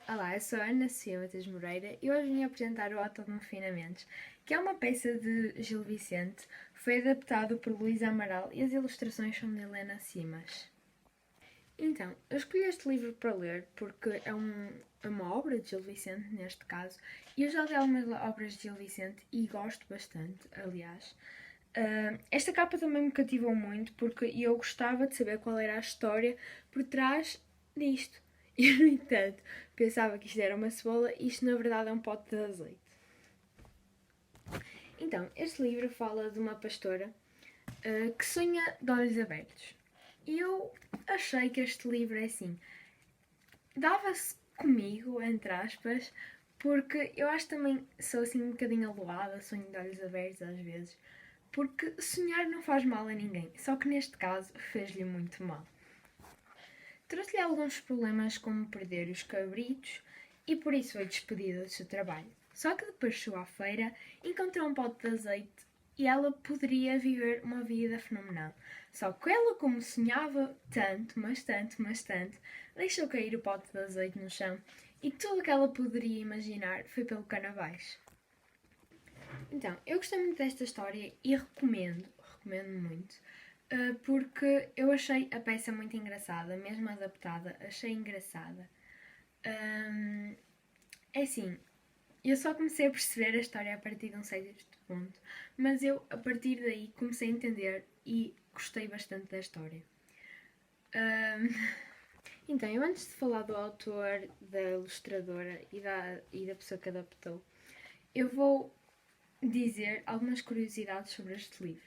Olá, eu sou a Ana Sofia Matheus Moreira e hoje vim apresentar o Auto de Confinamentos, que é uma peça de Gil Vicente, foi adaptado por Luísa Amaral e as ilustrações são de Helena Simas. Então, eu escolhi este livro para ler porque é uma obra de Gil Vicente, neste caso, e eu já li algumas obras de Gil Vicente e gosto bastante, aliás. Esta capa também me cativou muito porque eu gostava de saber qual era a história por trás disto. E, no entanto, pensava que isto era uma cebola e isto na verdade é um pote de azeite. Então, este livro fala de uma pastora que sonha de olhos abertos. E eu achei que este livro é assim, dava-se comigo, entre aspas, porque eu acho que também sou assim um bocadinho aloada, sonho de olhos abertos às vezes, porque sonhar não faz mal a ninguém, só que neste caso fez-lhe muito mal. Trouxe-lhe alguns problemas como perder os cabritos e por isso foi despedida do seu trabalho. Só que depois chegou à feira, encontrou um pote de azeite e ela poderia viver uma vida fenomenal. Só que ela, como sonhava tanto, mas tanto, deixou cair o pote de azeite no chão e tudo o que ela poderia imaginar foi pelo cano abaixo. Então, eu gostei muito desta história e recomendo muito, porque eu achei a peça muito engraçada, mesmo adaptada, achei engraçada. É assim, eu só comecei a perceber a história a partir de um certo ponto, mas eu, a partir daí, comecei a entender e gostei bastante da história. Então, eu antes de falar do autor, da ilustradora e da pessoa que adaptou, eu vou dizer algumas curiosidades sobre este livro.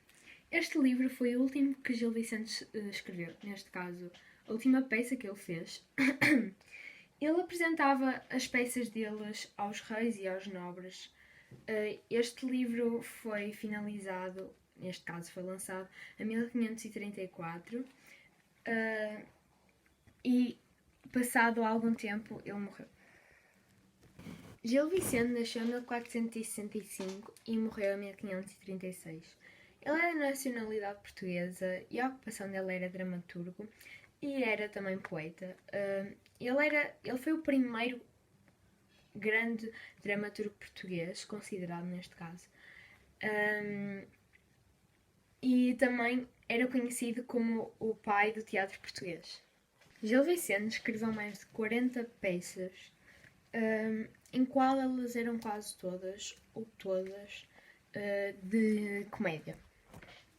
Este livro foi o último que Gil Vicente escreveu, neste caso, a última peça que ele fez. Ele apresentava as peças deles aos reis e aos nobres. Este livro foi finalizado, neste caso foi lançado, em 1534 e, passado algum tempo, ele morreu. Gil Vicente nasceu em 1465 e morreu em 1536. Ele era de nacionalidade portuguesa e a ocupação dele era dramaturgo e era também poeta. Ele foi o primeiro grande dramaturgo português, considerado neste caso. E também era conhecido como o pai do teatro português. Gil Vicente escreveu mais de 40 peças, em qual elas eram quase todas, ou todas, de comédia.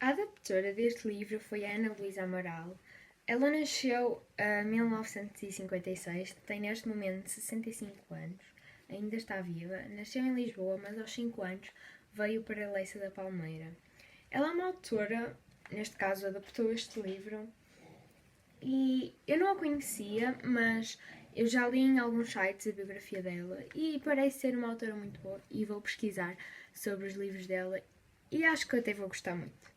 A adaptora deste livro foi a Ana Luísa Amaral. Ela nasceu em 1956, tem neste momento 65 anos, ainda está viva. Nasceu em Lisboa, mas aos 5 anos veio para Leiça da Palmeira. Ela é uma autora, neste caso adaptou este livro, e eu não a conhecia, mas eu já li em alguns sites a biografia dela e parece ser uma autora muito boa e vou pesquisar sobre os livros dela e acho que até vou gostar muito.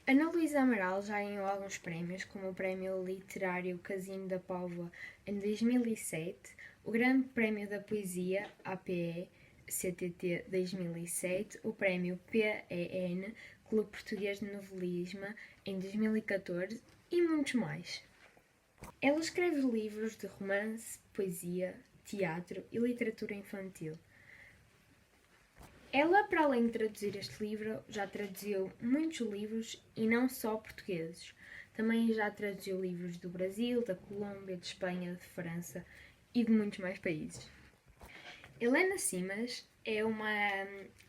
Ana Luísa Amaral já ganhou alguns prémios, como o Prémio Literário Casino da Póvoa em 2007, o Grande Prémio da Poesia, APE, CTT 2007, o Prémio PEN, Clube Português de Novelismo, em 2014 e muitos mais. Ela escreve livros de romance, poesia, teatro e literatura infantil. Ela, para além de traduzir este livro, já traduziu muitos livros e não só portugueses. Também já traduziu livros do Brasil, da Colômbia, de Espanha, de França e de muitos mais países. Helena Simas é uma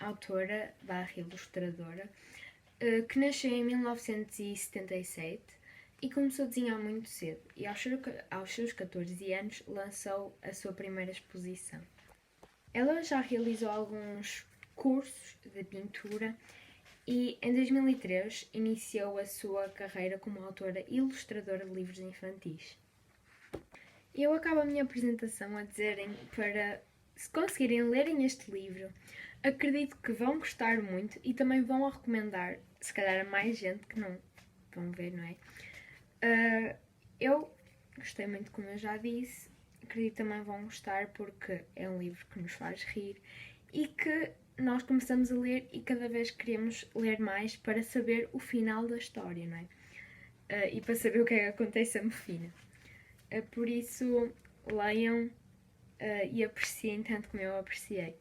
autora barra ilustradora que nasceu em 1977 e começou a desenhar muito cedo e aos seus 14 anos lançou a sua primeira exposição. Ela já realizou alguns cursos de pintura e em 2003 iniciou a sua carreira como autora e ilustradora de livros infantis. Eu acabo a minha apresentação a dizerem para, se conseguirem lerem este livro, acredito que vão gostar muito e também vão a recomendar, se calhar a mais gente que não vão ver, não é? Eu gostei muito, como eu já disse, acredito que também vão gostar porque é um livro que nos faz rir e que nós começamos a ler e cada vez queremos ler mais para saber o final da história, não é? E para saber o que é que acontece a Mefina. Por isso, leiam e apreciem tanto como eu apreciei.